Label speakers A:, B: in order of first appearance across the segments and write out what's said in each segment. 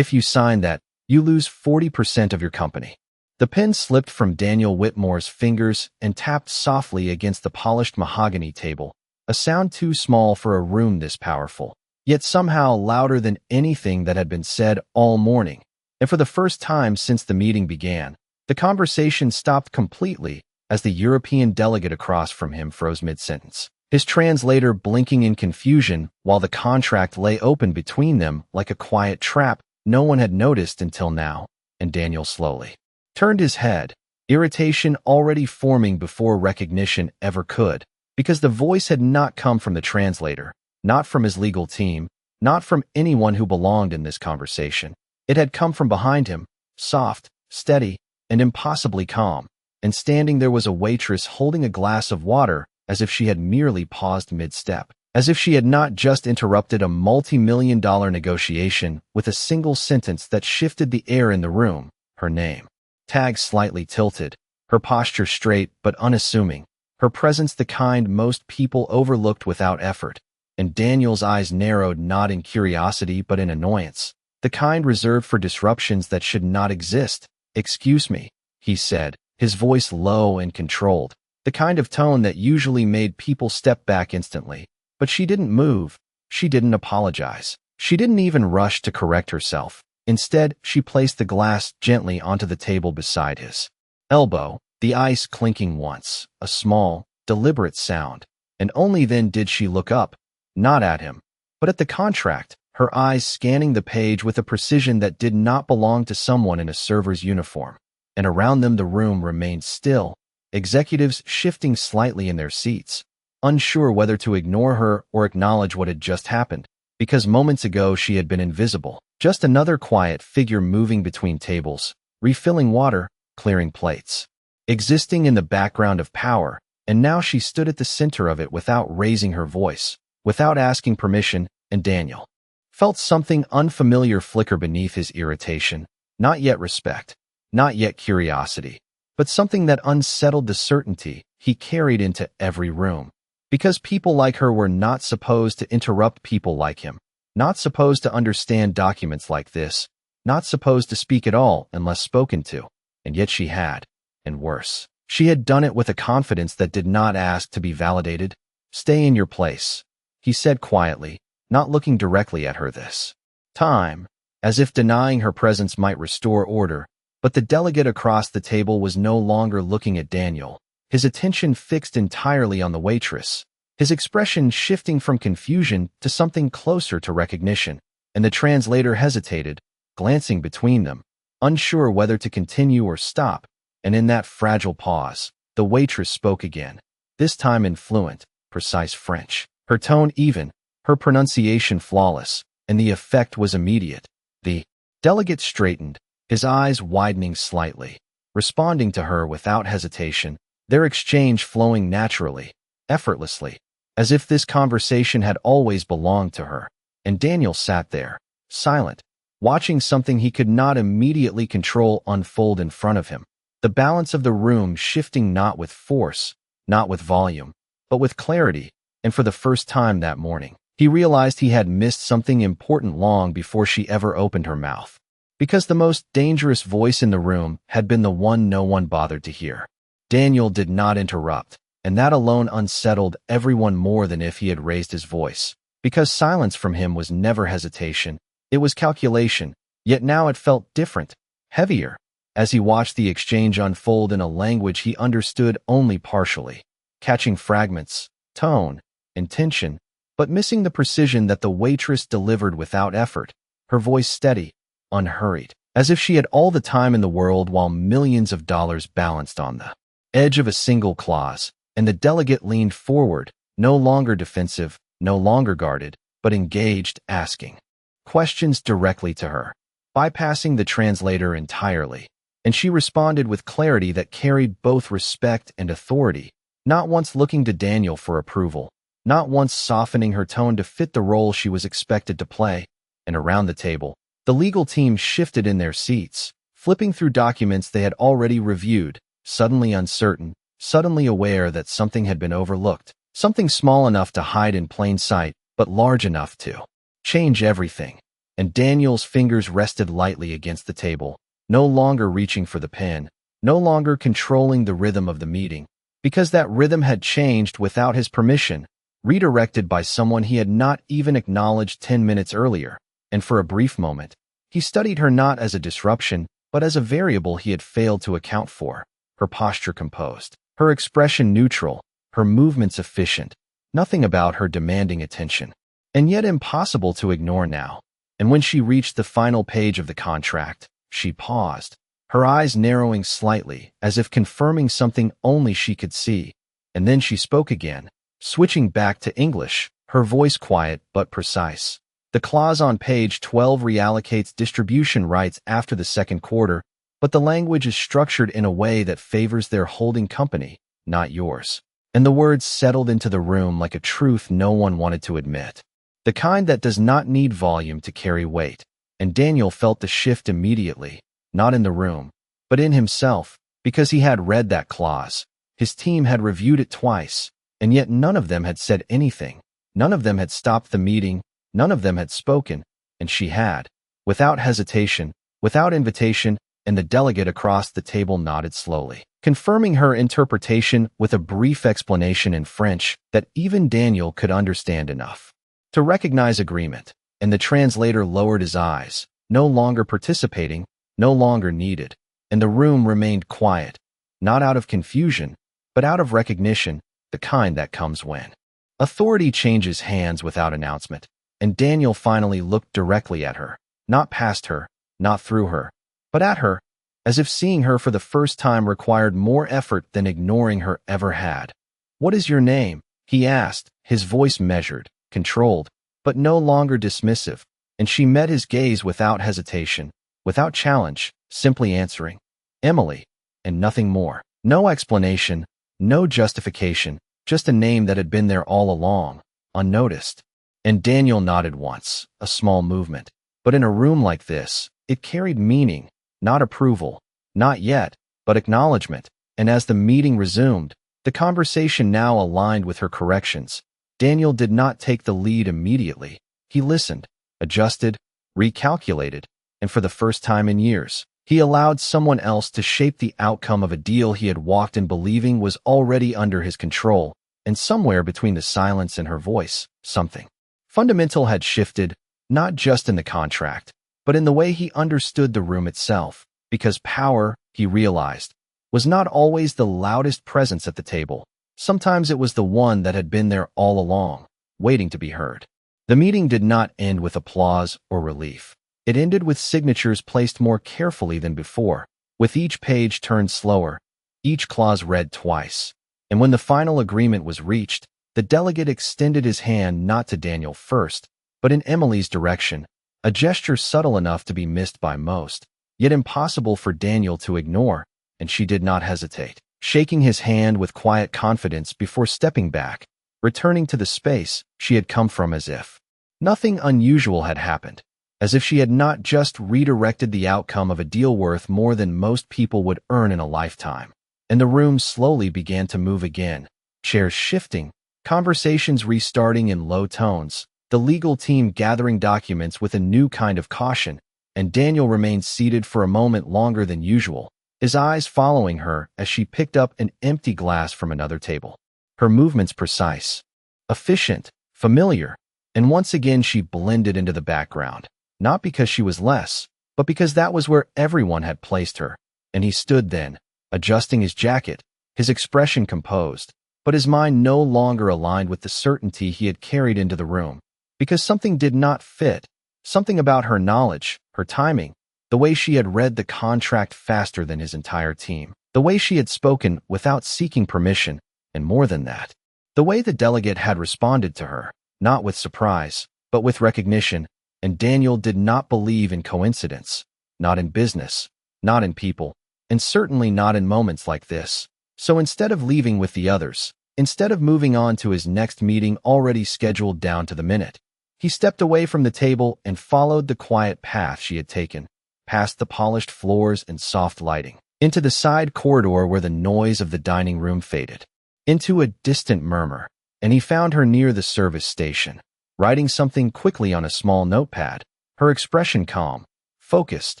A: If you sign that, you lose 40% of your company. The pen slipped from Daniel Whitmore's fingers and tapped softly against the polished mahogany table, a sound too small for a room this powerful, yet somehow louder than anything that had been said all morning. And for the first time since the meeting began, the conversation stopped completely as the European delegate across from him froze mid-sentence, his translator blinking in confusion while the contract lay open between them like a quiet trap no one had noticed until now. And Daniel slowly turned his head, irritation already forming before recognition ever could, because the voice had not come from the translator, not from his legal team, not from anyone who belonged in this conversation. It had come from behind him, soft, steady, and impossibly calm, and standing there was a waitress holding a glass of water as if she had merely paused mid-step, as if she had not just interrupted a multi-million-dollar negotiation with a single sentence that shifted the air in the room, her name tag slightly tilted, her posture straight but unassuming, her presence the kind most people overlooked without effort, and Daniel's eyes narrowed not in curiosity but in annoyance, the kind reserved for disruptions that should not exist. "Excuse me," he said, his voice low and controlled, the kind of tone that usually made people step back instantly. But she didn't move, she didn't apologize, she didn't even rush to correct herself. Instead, she placed the glass gently onto the table beside his elbow, the ice clinking once, a small, deliberate sound, and only then did she look up, not at him, but at the contract, her eyes scanning the page with a precision that did not belong to someone in a server's uniform. And around them the room remained still, executives shifting slightly in their seats, unsure whether to ignore her or acknowledge what had just happened, because moments ago she had been invisible, just another quiet figure moving between tables, refilling water, clearing plates, existing in the background of power, and now she stood at the center of it without raising her voice, without asking permission, and Daniel felt something unfamiliar flicker beneath his irritation, not yet respect, not yet curiosity, but something that unsettled the certainty he carried into every room. Because people like her were not supposed to interrupt people like him, not supposed to understand documents like this, not supposed to speak at all unless spoken to, and yet she had, and worse, she had done it with a confidence that did not ask to be validated. "Stay in your place," he said quietly, not looking directly at her this time, as if denying her presence might restore order. But the delegate across the table was no longer looking at Daniel, his attention fixed entirely on the waitress, his expression shifting from confusion to something closer to recognition, and the translator hesitated, glancing between them, unsure whether to continue or stop, and in that fragile pause, the waitress spoke again, this time in fluent, precise French, her tone even, her pronunciation flawless, and the effect was immediate. The delegate straightened, his eyes widening slightly, responding to her without hesitation, their exchange flowing naturally, effortlessly, as if this conversation had always belonged to her. And Daniel sat there, silent, watching something he could not immediately control unfold in front of him, the balance of the room shifting not with force, not with volume, but with clarity. And for the first time that morning, he realized he had missed something important long before she ever opened her mouth. Because the most dangerous voice in the room had been the one no one bothered to hear. Daniel did not interrupt, and that alone unsettled everyone more than if he had raised his voice. Because silence from him was never hesitation, it was calculation, yet now it felt different, heavier, as he watched the exchange unfold in a language he understood only partially, catching fragments, tone, intention, but missing the precision that the waitress delivered without effort, her voice steady, unhurried, as if she had all the time in the world while millions of dollars balanced on the edge of a single clause. And the delegate leaned forward, no longer defensive, no longer guarded, but engaged, asking questions directly to her, bypassing the translator entirely. And she responded with clarity that carried both respect and authority, not once looking to Daniel for approval, not once softening her tone to fit the role she was expected to play. And around the table, the legal team shifted in their seats, flipping through documents they had already reviewed, suddenly uncertain, suddenly aware that something had been overlooked, something small enough to hide in plain sight, but large enough to change everything. and Daniel's fingers rested lightly against the table, no longer reaching for the pen, no longer controlling the rhythm of the meeting, because that rhythm had changed without his permission, redirected by someone he had not even acknowledged 10 minutes earlier, and for a brief moment, he studied her not as a disruption, but as a variable he had failed to account for, her posture composed, her expression neutral, her movements efficient, nothing about her demanding attention, and yet impossible to ignore now. And when she reached the final page of the contract, she paused, her eyes narrowing slightly, as if confirming something only she could see, and then she spoke again, switching back to English, her voice quiet but precise. The clause on page 12 reallocates distribution rights after the second quarter, but the language is structured in a way that favors their holding company, not yours. And the words settled into the room like a truth no one wanted to admit. The kind that does not need volume to carry weight. And Daniel felt the shift immediately, not in the room, but in himself, because he had read that clause. His team had reviewed it twice, and yet none of them had said anything. None of them had stopped the meeting. None of them had spoken, and she had, without hesitation, without invitation, and the delegate across the table nodded slowly, confirming her interpretation with a brief explanation in French that even Daniel could understand enough to recognize agreement, and the translator lowered his eyes, no longer participating, no longer needed, and the room remained quiet, not out of confusion, but out of recognition, the kind that comes when authority changes hands without announcement. And Daniel finally looked directly at her, not past her, not through her, but at her, as if seeing her for the first time required more effort than ignoring her ever had. "What is your name?" he asked, his voice measured, controlled, but no longer dismissive, and she met his gaze without hesitation, without challenge, simply answering, "Emily," and nothing more. No explanation, no justification, just a name that had been there all along, unnoticed. And Daniel nodded once, a small movement. But in a room like this, it carried meaning, not approval, not yet, but acknowledgement. And as the meeting resumed, the conversation now aligned with her corrections. Daniel did not take the lead immediately. He listened, adjusted, recalculated, and for the first time in years, he allowed someone else to shape the outcome of a deal he had walked in believing was already under his control. And somewhere between the silence and her voice, something fundamental had shifted, not just in the contract, but in the way he understood the room itself, because power, he realized, was not always the loudest presence at the table. Sometimes it was the one that had been there all along, waiting to be heard. The meeting did not end with applause or relief. It ended with signatures placed more carefully than before, with each page turned slower, each clause read twice. And when the final agreement was reached, the delegate extended his hand not to Daniel first, but in Emily's direction, a gesture subtle enough to be missed by most, yet impossible for Daniel to ignore, and she did not hesitate, shaking his hand with quiet confidence before stepping back, returning to the space she had come from as if nothing unusual had happened, as if she had not just redirected the outcome of a deal worth more than most people would earn in a lifetime. And the room slowly began to move again, chairs shifting, conversations restarting in low tones, the legal team gathering documents with a new kind of caution, and Daniel remained seated for a moment longer than usual, his eyes following her as she picked up an empty glass from another table. Her movements precise, efficient, familiar, and once again she blended into the background, not because she was less, but because that was where everyone had placed her. And he stood then, adjusting his jacket, his expression composed, but his mind no longer aligned with the certainty he had carried into the room, because something did not fit, something about her knowledge, her timing, the way she had read the contract faster than his entire team, the way she had spoken without seeking permission, and more than that, the way the delegate had responded to her, not with surprise, but with recognition. And Daniel did not believe in coincidence, not in business, not in people, and certainly not in moments like this. So instead of leaving with the others, instead of moving on to his next meeting already scheduled down to the minute, he stepped away from the table and followed the quiet path she had taken, past the polished floors and soft lighting, into the side corridor where the noise of the dining room faded, into a distant murmur, and he found her near the service station, writing something quickly on a small notepad, her expression calm, focused,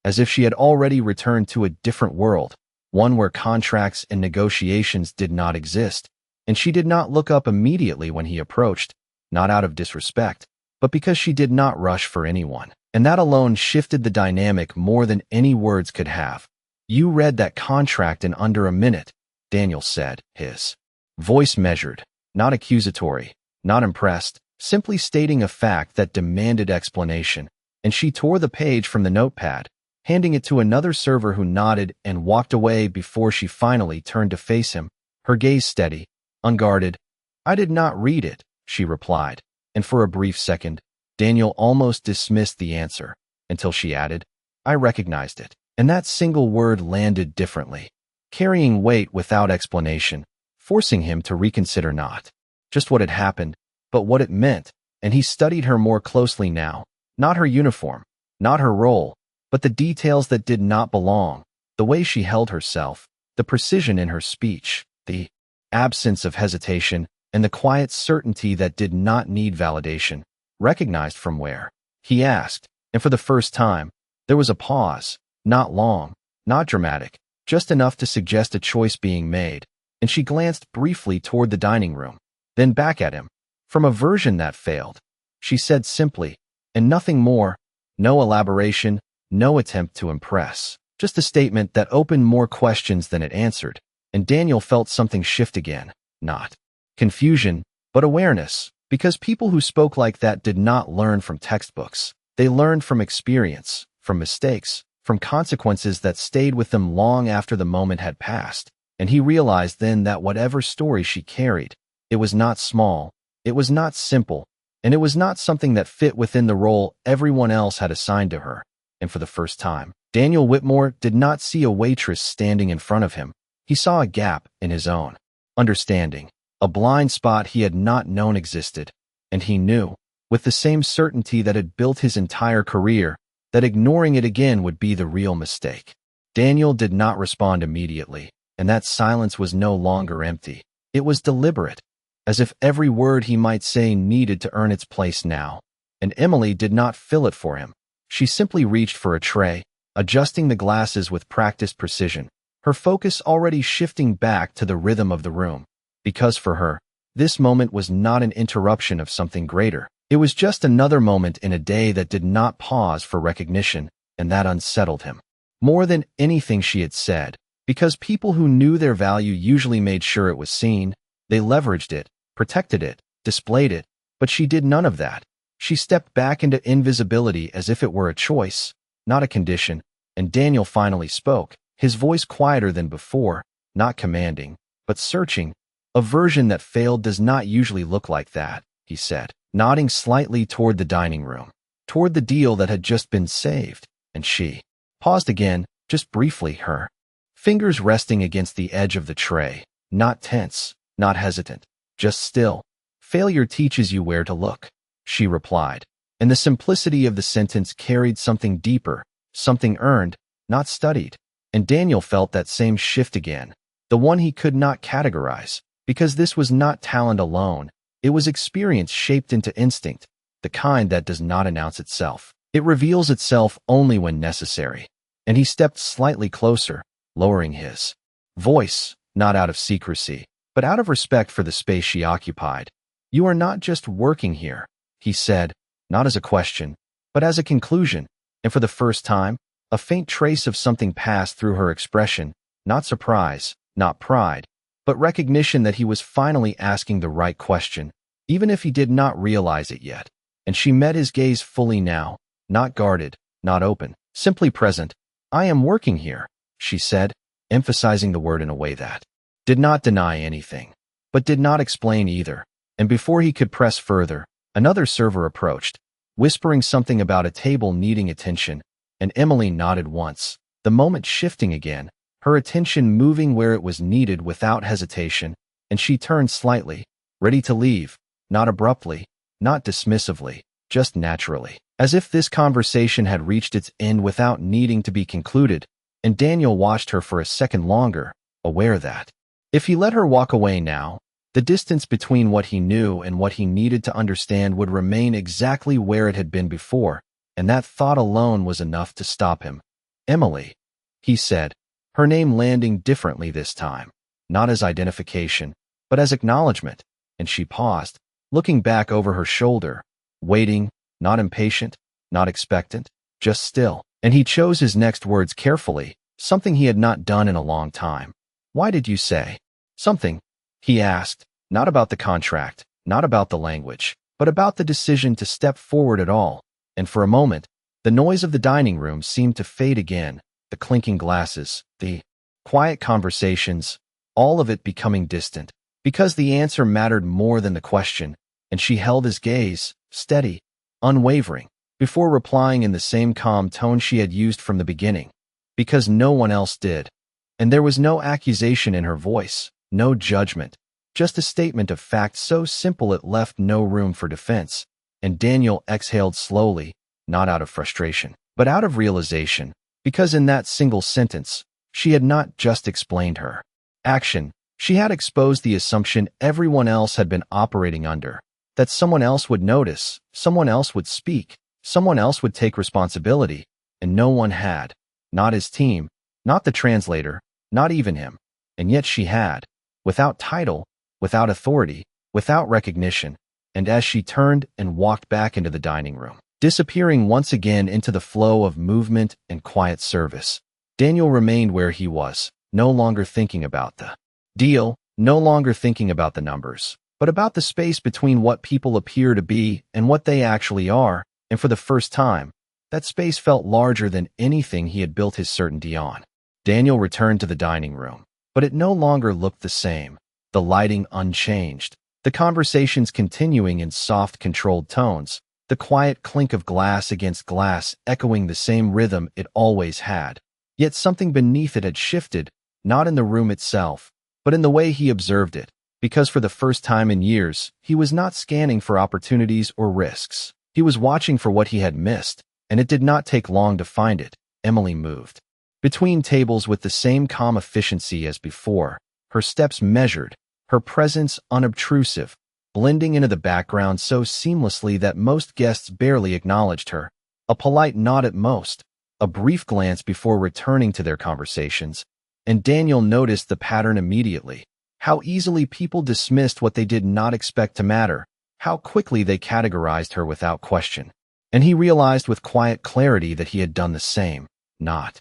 A: as if she had already returned to a different world, one where contracts and negotiations did not exist, and she did not look up immediately when he approached, not out of disrespect, but because she did not rush for anyone. And that alone shifted the dynamic more than any words could have. "You read that contract in under a minute," Daniel said, his voice measured, not accusatory, not impressed, simply stating a fact that demanded explanation. And she tore the page from the notepad, handing it to another server who nodded and walked away before she finally turned to face him, her gaze steady, unguarded. "I did not read it," she replied, and for a brief second, Daniel almost dismissed the answer, until she added, "I recognized it." And that single word landed differently, carrying weight without explanation, forcing him to reconsider not just what had happened, but what it meant. And he studied her more closely now, not her uniform, not her role, but the details that did not belong, the way she held herself, the precision in her speech, the absence of hesitation, and the quiet certainty that did not need validation. "Recognized from where?" he asked, and for the first time, there was a pause, not long, not dramatic, just enough to suggest a choice being made, and she glanced briefly toward the dining room, then back at him. "From a version that failed," she said simply, and nothing more, no elaboration, no attempt to impress, just a statement that opened more questions than it answered, and Daniel felt something shift again, not confusion, but awareness. Because people who spoke like that did not learn from textbooks. They learned from experience, from mistakes, from consequences that stayed with them long after the moment had passed. And he realized then that whatever story she carried, it was not small, it was not simple, and it was not something that fit within the role everyone else had assigned to her. And for the first time, Daniel Whitmore did not see a waitress standing in front of him. He saw a gap in his own understanding. A blind spot he had not known existed, and he knew, with the same certainty that had built his entire career, that ignoring it again would be the real mistake. Daniel did not respond immediately, and that silence was no longer empty. It was deliberate, as if every word he might say needed to earn its place now. And Emily did not fill it for him. She simply reached for a tray, adjusting the glasses with practiced precision, her focus already shifting back to the rhythm of the room. Because for her, this moment was not an interruption of something greater. It was just another moment in a day that did not pause for recognition, and that unsettled him. More than anything she had said, because people who knew their value usually made sure it was seen, they leveraged it, protected it, displayed it, but she did none of that. She stepped back into invisibility as if it were a choice, not a condition, and Daniel finally spoke, his voice quieter than before, not commanding, but searching. "A version that failed does not usually look like that," he said, nodding slightly toward the dining room, toward the deal that had just been saved, and she paused again, just briefly, her fingers resting against the edge of the tray, not tense, not hesitant, just still. "Failure teaches you where to look," she replied, and the simplicity of the sentence carried something deeper, something earned, not studied. And Daniel felt that same shift again, the one he could not categorize. Because this was not talent alone, it was experience shaped into instinct, the kind that does not announce itself. It reveals itself only when necessary. And he stepped slightly closer, lowering his voice, not out of secrecy, but out of respect for the space she occupied. "You are not just working here," he said, not as a question, but as a conclusion. And for the first time, a faint trace of something passed through her expression, not surprise, not pride, but recognition that he was finally asking the right question, even if he did not realize it yet. And she met his gaze fully now, not guarded, not open, simply present. "I am working here," she said, emphasizing the word in a way that did not deny anything, but did not explain either. And before he could press further, another server approached, whispering something about a table needing attention, and Emily nodded once, the moment shifting again, her attention moving where it was needed without hesitation, and she turned slightly, ready to leave, not abruptly, not dismissively, just naturally, as if this conversation had reached its end without needing to be concluded. And Daniel watched her for a second longer, aware that if he let her walk away now, the distance between what he knew and what he needed to understand would remain exactly where it had been before, and that thought alone was enough to stop him. "Emily," he said, her name landing differently this time, not as identification, but as acknowledgement, and she paused, looking back over her shoulder, waiting, not impatient, not expectant, just still. And he chose his next words carefully, something he had not done in a long time. "Why did you say something?" he asked, not about the contract, not about the language, but about the decision to step forward at all. And for a moment, the noise of the dining room seemed to fade again, the clinking glasses, the quiet conversations, all of it becoming distant, because the answer mattered more than the question, and she held his gaze, steady, unwavering, before replying in the same calm tone she had used from the beginning, because no one else did. And there was no accusation in her voice, no judgment, just a statement of fact so simple it left no room for defense. And Daniel exhaled slowly, not out of frustration, but out of realization, because in that single sentence, she had not just explained her action, she had exposed the assumption everyone else had been operating under, that someone else would notice, someone else would speak, someone else would take responsibility, and no one had. Not his team, not the translator, not even him. And yet she had, without title, without authority, without recognition. And as she turned and walked back into the dining room, disappearing once again into the flow of movement and quiet service, Daniel remained where he was, no longer thinking about the deal, no longer thinking about the numbers, but about the space between what people appear to be and what they actually are. And for the first time, that space felt larger than anything he had built his certainty on. Daniel returned to the dining room, but it no longer looked the same, the lighting unchanged, the conversations continuing in soft, controlled tones, the quiet clink of glass against glass echoing the same rhythm it always had. Yet something beneath it had shifted, not in the room itself, but in the way he observed it, because for the first time in years, he was not scanning for opportunities or risks. He was watching for what he had missed, and it did not take long to find it. Emily moved between tables with the same calm efficiency as before, her steps measured, her presence unobtrusive, blending into the background so seamlessly that most guests barely acknowledged her. A polite nod at most, a brief glance before returning to their conversations, and Daniel noticed the pattern immediately. How easily people dismissed what they did not expect to matter, how quickly they categorized her without question. And he realized with quiet clarity that he had done the same, not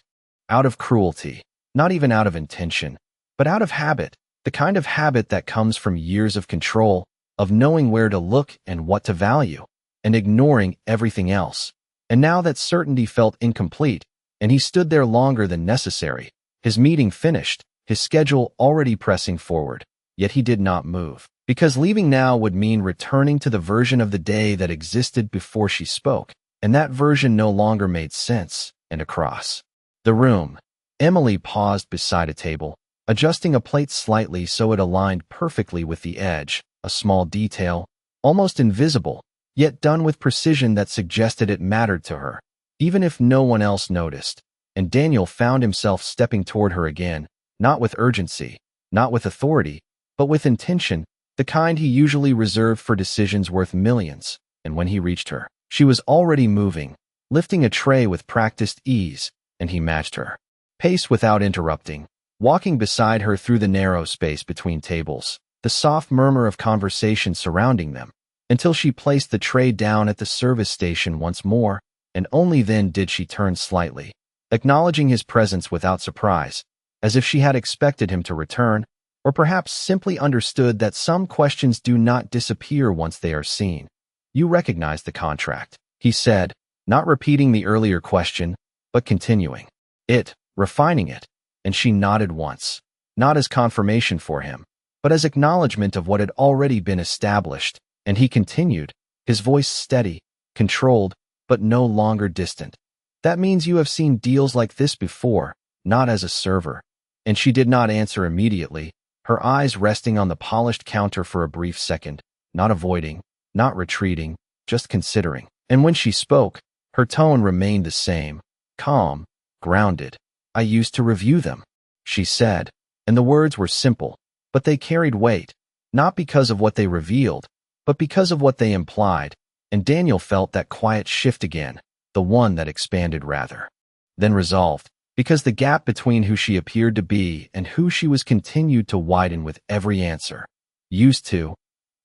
A: out of cruelty, not even out of intention, but out of habit, the kind of habit that comes from years of control, of knowing where to look and what to value, and ignoring everything else. And now that certainty felt incomplete, and he stood there longer than necessary, his meeting finished, his schedule already pressing forward, yet he did not move, because leaving now would mean returning to the version of the day that existed before she spoke, and that version no longer made sense. And across the room, Emily paused beside a table, adjusting a plate slightly so it aligned perfectly with the edge, a small detail, almost invisible, yet done with precision that suggested it mattered to her, even if no one else noticed. And Daniel found himself stepping toward her again, not with urgency, not with authority, but with intention, the kind he usually reserved for decisions worth millions. And when he reached her, she was already moving, lifting a tray with practiced ease, and he matched her pace without interrupting, walking beside her through the narrow space between tables, the soft murmur of conversation surrounding them, until she placed the tray down at the service station once more, and only then did she turn slightly, acknowledging his presence without surprise, as if she had expected him to return, or perhaps simply understood that some questions do not disappear once they are seen. "You recognize the contract," he said, not repeating the earlier question, but continuing it, refining it, and she nodded once, not as confirmation for him, but as acknowledgement of what had already been established, and he continued, his voice steady, controlled, but no longer distant. "That means you have seen deals like this before, not as a server." And she did not answer immediately, her eyes resting on the polished counter for a brief second, not avoiding, not retreating, just considering. And when she spoke, her tone remained the same, calm, grounded. "I used to review them," she said, and the words were simple, but they carried weight, not because of what they revealed, but because of what they implied. And Daniel felt that quiet shift again, the one that expanded rather than resolved, because the gap between who she appeared to be and who she was continued to widen with every answer. Used to,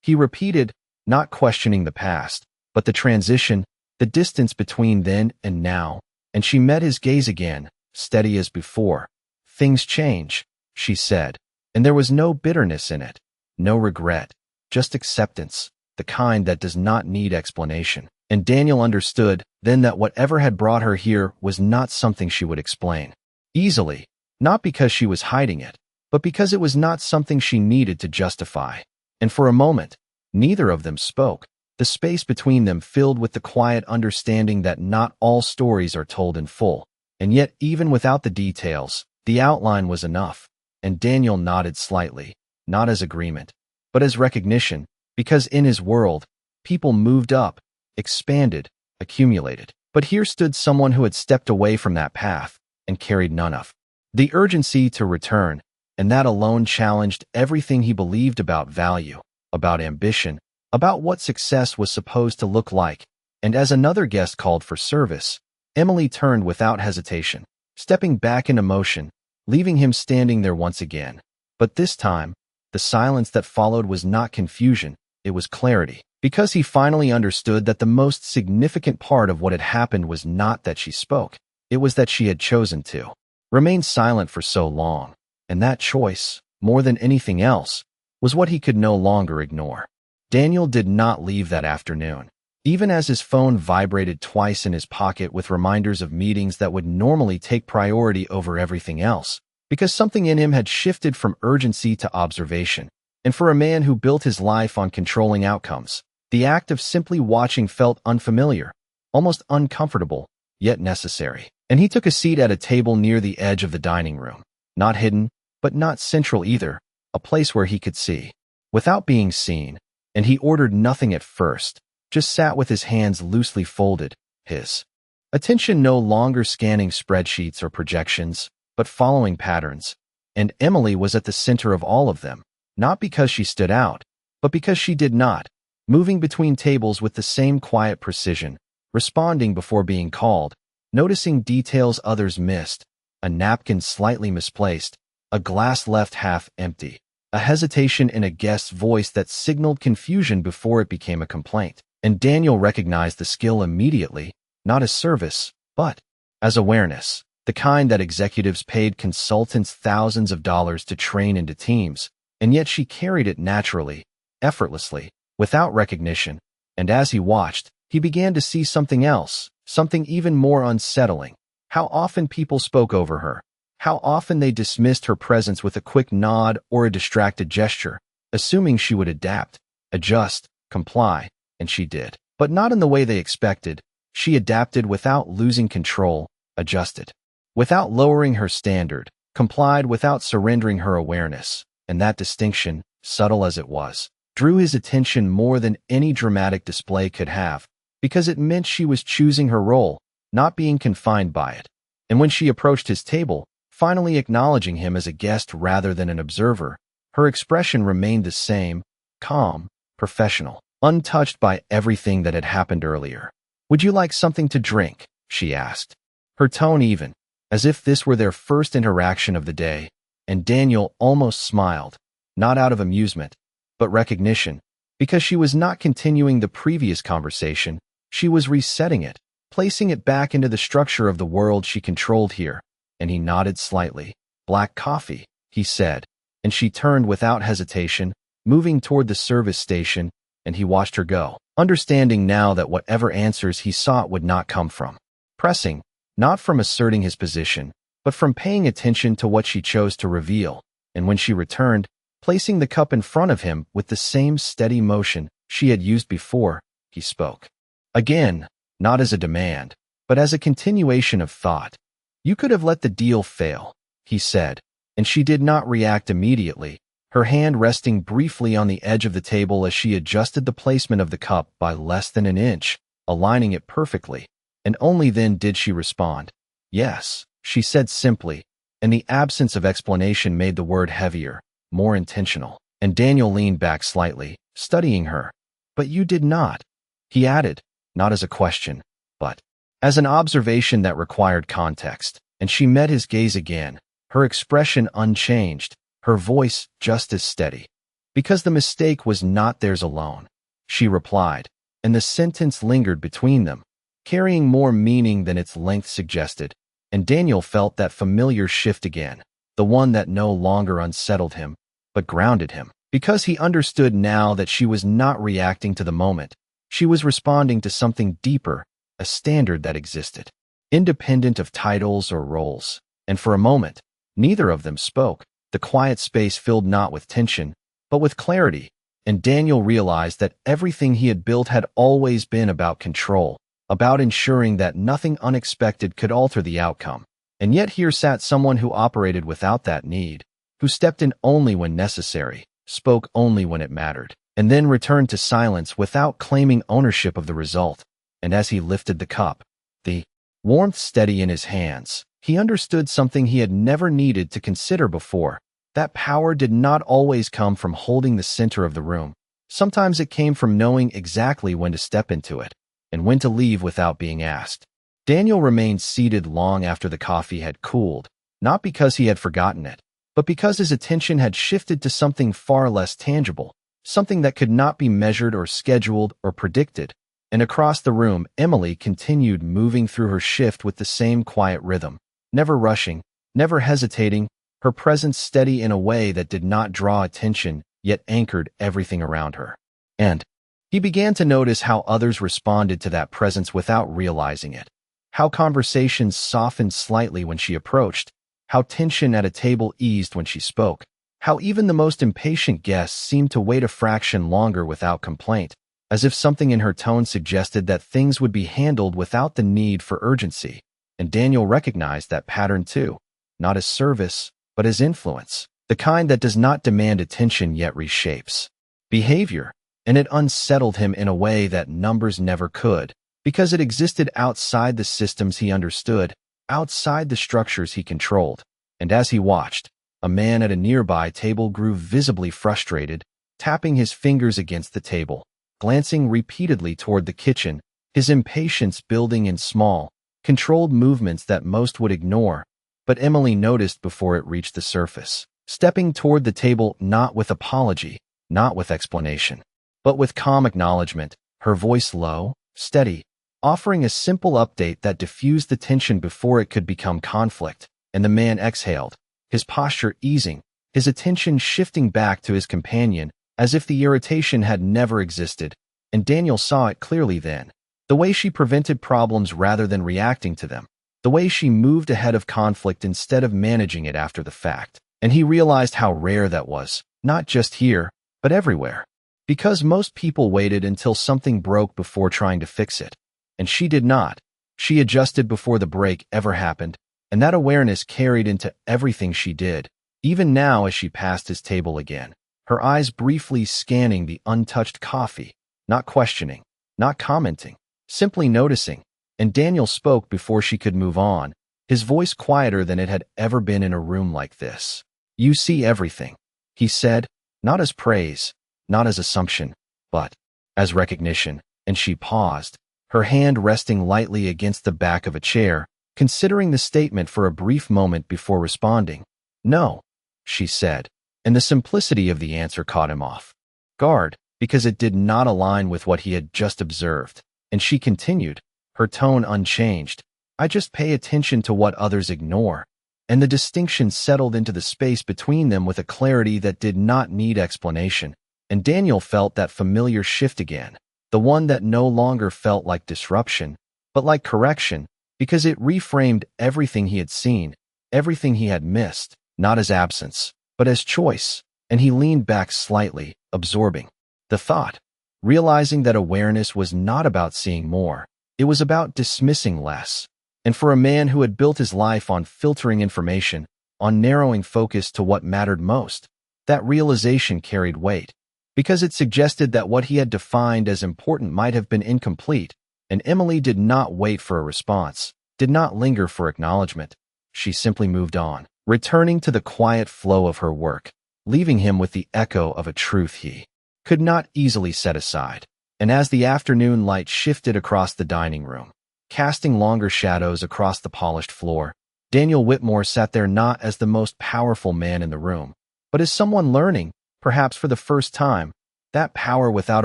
A: he repeated, not questioning the past, but the transition, the distance between then and now, and she met his gaze again, steady as before. Things change, she said, and there was no bitterness in it, no regret, just acceptance, the kind that does not need explanation. And Daniel understood then that whatever had brought her here was not something she would explain easily, not because she was hiding it, but because it was not something she needed to justify. And for a moment, neither of them spoke, the space between them filled with the quiet understanding that not all stories are told in full, and yet even without the details, the outline was enough. And Daniel nodded slightly, not as agreement, but as recognition, because in his world, people moved up, expanded, accumulated. But here stood someone who had stepped away from that path and carried none of the urgency to return, and that alone challenged everything he believed about value, about ambition, about what success was supposed to look like. And as another guest called for service, Emily turned without hesitation, stepping back into motion, leaving him standing there once again. But this time, the silence that followed was not confusion, it was clarity. Because he finally understood that the most significant part of what had happened was not that she spoke, it was that she had chosen to remain silent for so long, and that choice, more than anything else, was what he could no longer ignore. Daniel did not leave that afternoon, even as his phone vibrated twice in his pocket with reminders of meetings that would normally take priority over everything else, because something in him had shifted from urgency to observation. And for a man who built his life on controlling outcomes, the act of simply watching felt unfamiliar, almost uncomfortable, yet necessary. And he took a seat at a table near the edge of the dining room, not hidden, but not central either, a place where he could see, without being seen. And he ordered nothing at first, just sat with his hands loosely folded, his attention no longer scanning spreadsheets or projections, but following patterns. And Emily was at the center of all of them, not because she stood out, but because she did not, moving between tables with the same quiet precision, responding before being called, noticing details others missed, a napkin slightly misplaced, a glass left half empty, a hesitation in a guest's voice that signaled confusion before it became a complaint. And Daniel recognized the skill immediately, not as service, but as awareness, the kind that executives paid consultants thousands of dollars to train into teams, and yet she carried it naturally, effortlessly, without recognition. And as he watched, he began to see something else, something even more unsettling. How often people spoke over her, how often they dismissed her presence with a quick nod or a distracted gesture, assuming she would adapt, adjust, comply, and she did. But not in the way they expected. She adapted without losing control, adjusted without lowering her standard, complied without surrendering her awareness. And that distinction, subtle as it was, drew his attention more than any dramatic display could have, because it meant she was choosing her role, not being confined by it. And when she approached his table, finally acknowledging him as a guest rather than an observer, her expression remained the same, calm, professional, untouched by everything that had happened earlier. "Would you like something to drink?" she asked, her tone even, as if this were their first interaction of the day. And Daniel almost smiled, not out of amusement, but recognition, because she was not continuing the previous conversation, she was resetting it, placing it back into the structure of the world she controlled here. And he nodded slightly. "Black coffee," he said, and she turned without hesitation, moving toward the service station, and he watched her go, understanding now that whatever answers he sought would not come from pressing, not from asserting his position, but from paying attention to what she chose to reveal. And when she returned, placing the cup in front of him with the same steady motion she had used before, he spoke. Again, not as a demand, but as a continuation of thought. "You could have let the deal fail," he said, and she did not react immediately, her hand resting briefly on the edge of the table as she adjusted the placement of the cup by less than an inch, aligning it perfectly. And only then did she respond. "Yes," she said simply, and the absence of explanation made the word heavier, more intentional. And Daniel leaned back slightly, studying her. "But you did not," he added, not as a question, but as an observation that required context, and she met his gaze again, her expression unchanged, her voice just as steady. "Because the mistake was not theirs alone," she replied, and the sentence lingered between them, carrying more meaning than its length suggested, and Daniel felt that familiar shift again, the one that no longer unsettled him, but grounded him, because he understood now that she was not reacting to the moment. She was responding to something deeper, a standard that existed, independent of titles or roles. And for a moment, neither of them spoke. The quiet space filled not with tension, but with clarity, and Daniel realized that everything he had built had always been about control, about ensuring that nothing unexpected could alter the outcome. And yet here sat someone who operated without that need, who stepped in only when necessary, spoke only when it mattered, and then returned to silence without claiming ownership of the result. And as he lifted the cup, the warmth steady in his hands, he understood something he had never needed to consider before. That power did not always come from holding the center of the room. Sometimes it came from knowing exactly when to step into it, and when to leave without being asked. Daniel remained seated long after the coffee had cooled, not because he had forgotten it, but because his attention had shifted to something far less tangible, something that could not be measured or scheduled or predicted. And across the room, Emily continued moving through her shift with the same quiet rhythm, never rushing, never hesitating, her presence steady in a way that did not draw attention, yet anchored everything around her. And he began to notice how others responded to that presence without realizing it, how conversations softened slightly when she approached, how tension at a table eased when she spoke, how even the most impatient guests seemed to wait a fraction longer without complaint, as if something in her tone suggested that things would be handled without the need for urgency. And Daniel recognized that pattern too, not as service, but as influence, the kind that does not demand attention yet reshapes behavior. And it unsettled him in a way that numbers never could, because it existed outside the systems he understood, outside the structures he controlled. And as he watched, a man at a nearby table grew visibly frustrated, tapping his fingers against the table, glancing repeatedly toward the kitchen, his impatience building in small, controlled movements that most would ignore. But Emily noticed before it reached the surface, stepping toward the table not with apology, not with explanation, but with calm acknowledgement, her voice low, steady, offering a simple update that diffused the tension before it could become conflict. And the man exhaled, his posture easing, his attention shifting back to his companion, as if the irritation had never existed. And Daniel saw it clearly then, the way she prevented problems rather than reacting to them, the way she moved ahead of conflict instead of managing it after the fact. And he realized how rare that was, not just here, but everywhere. Because most people waited until something broke before trying to fix it. And she did not. She adjusted before the break ever happened, and that awareness carried into everything she did, even now as she passed his table again, her eyes briefly scanning the untouched coffee, not questioning, not commenting, simply noticing. And Daniel spoke before she could move on, his voice quieter than it had ever been in a room like this. "You see everything," he said, not as praise, not as assumption, but as recognition. And she paused, her hand resting lightly against the back of a chair, considering the statement for a brief moment before responding. "No," she said, and the simplicity of the answer caught him off guard, because it did not align with what he had just observed. And she continued, her tone unchanged, "I just pay attention to what others ignore." And the distinction settled into the space between them with a clarity that did not need explanation. And Daniel felt that familiar shift again, the one that no longer felt like disruption, but like correction, because it reframed everything he had seen, everything he had missed, not as absence, but as choice. And he leaned back slightly, absorbing the thought, realizing that awareness was not about seeing more, it was about dismissing less. And for a man who had built his life on filtering information, on narrowing focus to what mattered most, that realization carried weight, because it suggested that what he had defined as important might have been incomplete. And Emily did not wait for a response, did not linger for acknowledgement. She simply moved on, returning to the quiet flow of her work, leaving him with the echo of a truth he could not easily set aside. And as the afternoon light shifted across the dining room, casting longer shadows across the polished floor. Daniel Whitmore sat there not as the most powerful man in the room, but as someone learning, perhaps for the first time, that power without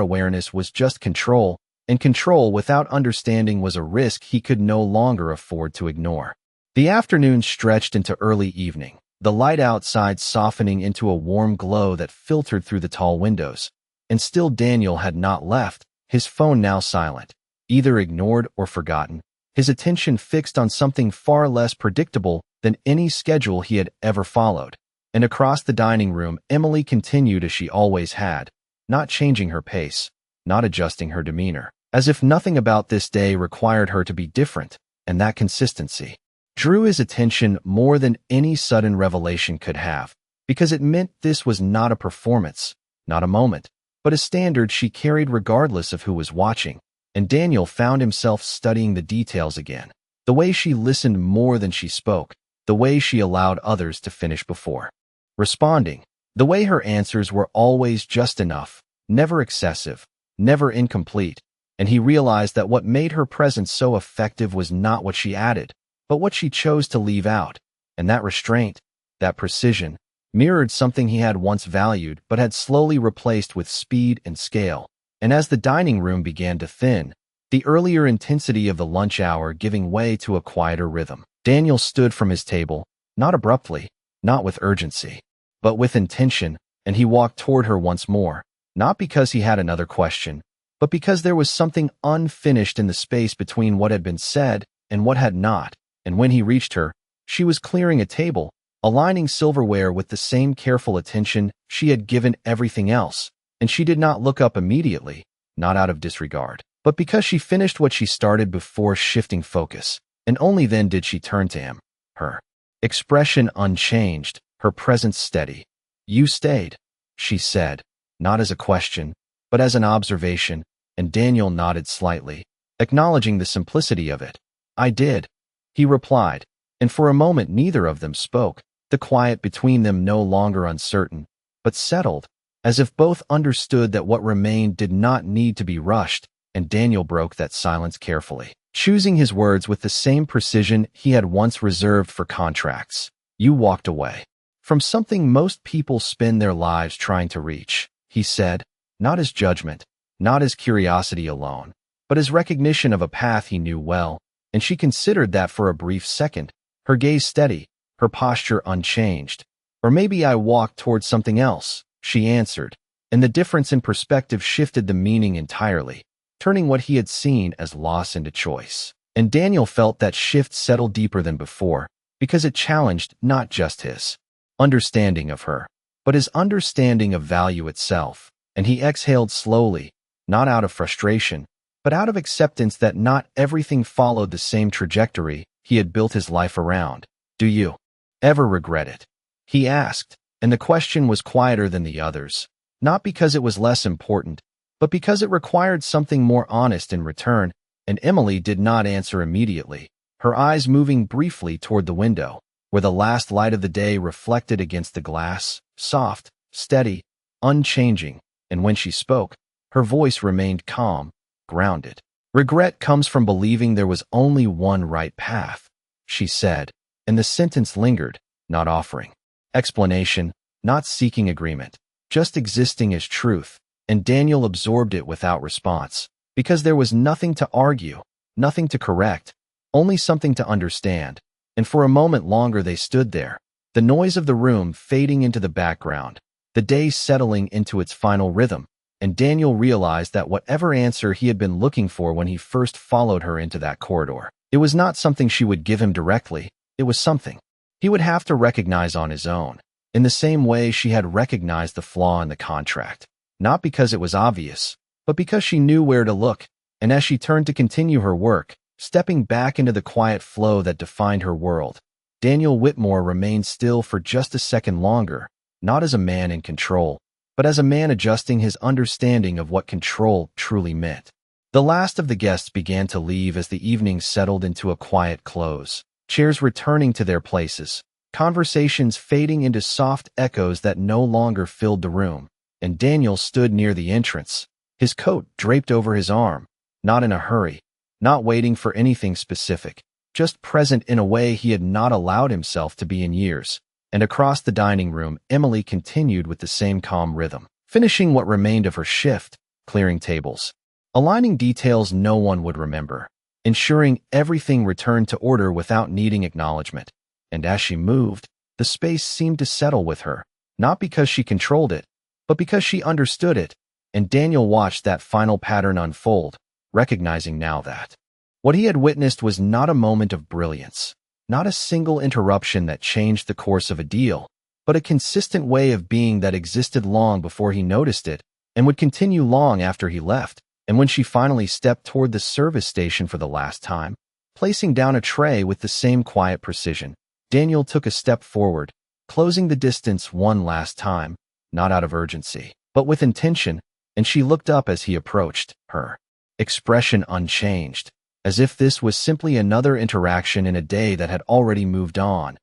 A: awareness was just control, and control without understanding was a risk he could no longer afford to ignore. The afternoon stretched into early evening, the light outside softening into a warm glow that filtered through the tall windows. And still Daniel had not left, his phone now silent, either ignored or forgotten, his attention fixed on something far less predictable than any schedule he had ever followed. And across the dining room, Emily continued as she always had, not changing her pace, not adjusting her demeanor, as if nothing about this day required her to be different, and that consistency drew his attention more than any sudden revelation could have, because it meant this was not a performance, not a moment, but a standard she carried regardless of who was watching. And Daniel found himself studying the details again, the way she listened more than she spoke, the way she allowed others to finish before responding, the way her answers were always just enough, never excessive, never incomplete. And he realized that what made her presence so effective was not what she added, but what she chose to leave out. And that restraint, that precision, mirrored something he had once valued but had slowly replaced with speed and scale. And as the dining room began to thin, the earlier intensity of the lunch hour giving way to a quieter rhythm, Daniel stood from his table, not abruptly, not with urgency, but with intention, and he walked toward her once more, not because he had another question, but because there was something unfinished in the space between what had been said and what had not. And when he reached her, she was clearing a table, aligning silverware with the same careful attention she had given everything else. And she did not look up immediately, not out of disregard, but because she finished what she started before shifting focus. And only then did she turn to him, her expression unchanged, her presence steady. "You stayed," she said, not as a question, but as an observation, and Daniel nodded slightly, acknowledging the simplicity of it. "I did," he replied, and for a moment neither of them spoke, the quiet between them no longer uncertain, but settled, as if both understood that what remained did not need to be rushed. And Daniel broke that silence carefully, choosing his words with the same precision he had once reserved for contracts. "You walked away from something most people spend their lives trying to reach," he said, not as judgment, not as curiosity alone, but as recognition of a path he knew well. And she considered that for a brief second, her gaze steady, her posture unchanged. "Or maybe I walked towards something else," she answered, and the difference in perspective shifted the meaning entirely, turning what he had seen as loss into choice. And Daniel felt that shift settle deeper than before, because it challenged not just his understanding of her, but his understanding of value itself. And he exhaled slowly, not out of frustration, but out of acceptance that not everything followed the same trajectory he had built his life around. "Do you ever regret it?" he asked, and the question was quieter than the others, not because it was less important, but because it required something more honest in return. And Emily did not answer immediately, her eyes moving briefly toward the window, where the last light of the day reflected against the glass, soft, steady, unchanging. And when she spoke, her voice remained calm, grounded. "Regret comes from believing there was only one right path," she said, and the sentence lingered, not offering explanation, not seeking agreement, just existing as truth. And Daniel absorbed it without response, because there was nothing to argue, nothing to correct, only something to understand. And for a moment longer they stood there, the noise of the room fading into the background, the day settling into its final rhythm. And Daniel realized that whatever answer he had been looking for when he first followed her into that corridor, it was not something she would give him directly, it was something he would have to recognize on his own, in the same way she had recognized the flaw in the contract. Not because it was obvious, but because she knew where to look. And as she turned to continue her work, stepping back into the quiet flow that defined her world, Daniel Whitmore remained still for just a second longer, not as a man in control, but as a man adjusting his understanding of what control truly meant. The last of the guests began to leave as the evening settled into a quiet close, chairs returning to their places, conversations fading into soft echoes that no longer filled the room. And Daniel stood near the entrance, his coat draped over his arm, not in a hurry, not waiting for anything specific, just present in a way he had not allowed himself to be in years. And across the dining room, Emily continued with the same calm rhythm, finishing what remained of her shift, clearing tables, aligning details no one would remember, ensuring everything returned to order without needing acknowledgement. And as she moved, the space seemed to settle with her, not because she controlled it, but because she understood it. And Daniel watched that final pattern unfold, recognizing now that what he had witnessed was not a moment of brilliance, not a single interruption that changed the course of a deal, but a consistent way of being that existed long before he noticed it and would continue long after he left. And when she finally stepped toward the service station for the last time, placing down a tray with the same quiet precision, Daniel took a step forward, closing the distance one last time, not out of urgency, but with intention, and she looked up as he approached, her expression unchanged, as if this was simply another interaction in a day that had already moved on.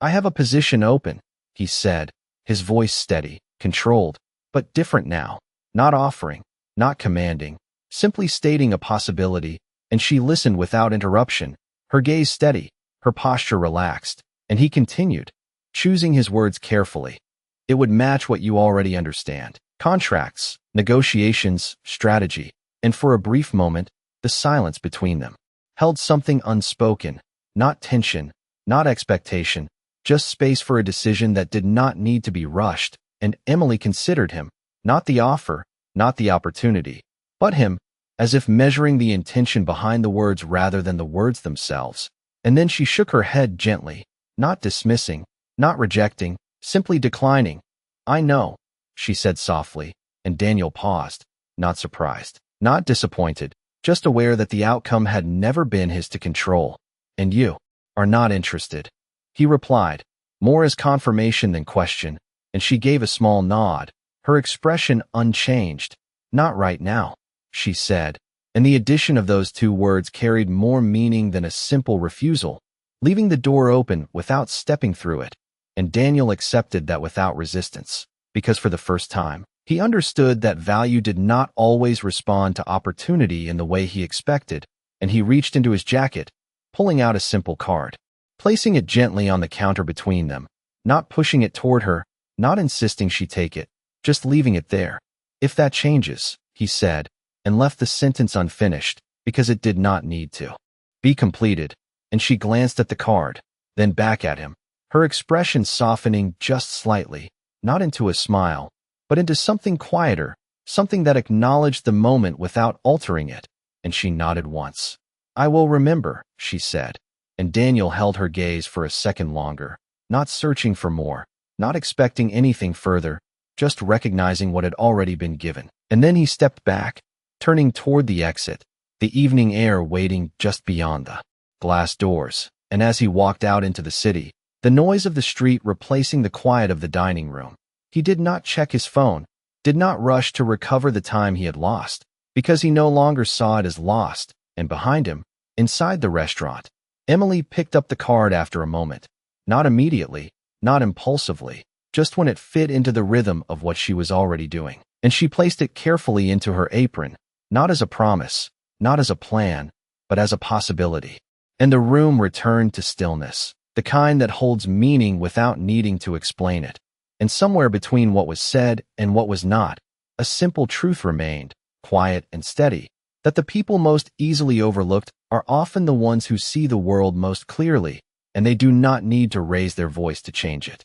A: "I have a position open," he said, his voice steady, controlled, but different now, not offering, not commanding, simply stating a possibility. And she listened without interruption, her gaze steady, her posture relaxed, and he continued, choosing his words carefully. "It would match what you already understand. Contracts, negotiations, strategy." And for a brief moment, the silence between them held something unspoken, not tension, not expectation, just space for a decision that did not need to be rushed. And Emily considered him, not the offer, not the opportunity, but him, as if measuring the intention behind the words rather than the words themselves. And then she shook her head gently, not dismissing, not rejecting, simply declining. "I know," she said softly, and Daniel paused, not surprised, not disappointed, just aware that the outcome had never been his to control. "And you are not interested," he replied, more as confirmation than question, and she gave a small nod, her expression unchanged. "Not right now," she said, and the addition of those two words carried more meaning than a simple refusal, leaving the door open without stepping through it. And Daniel accepted that without resistance, because for the first time, he understood that value did not always respond to opportunity in the way he expected. And he reached into his jacket, pulling out a simple card, placing it gently on the counter between them, not pushing it toward her, not insisting she take it, just leaving it there. "If that changes," he said, and left the sentence unfinished, because it did not need to be completed. And she glanced at the card, then back at him, her expression softening just slightly, not into a smile, but into something quieter, something that acknowledged the moment without altering it. And she nodded once. "I will remember," she said, and Daniel held her gaze for a second longer, not searching for more, not expecting anything further, just recognizing what had already been given. And then he stepped back, turning toward the exit, the evening air waiting just beyond the glass doors. And as he walked out into the city, the noise of the street replacing the quiet of the dining room, he did not check his phone, did not rush to recover the time he had lost, because he no longer saw it as lost. And behind him, inside the restaurant, Emily picked up the card after a moment, not immediately, not impulsively, just when it fit into the rhythm of what she was already doing. And she placed it carefully into her apron, not as a promise, not as a plan, but as a possibility. And the room returned to stillness, the kind that holds meaning without needing to explain it. And somewhere between what was said and what was not, a simple truth remained, quiet and steady, that the people most easily overlooked are often the ones who see the world most clearly, and they do not need to raise their voice to change it.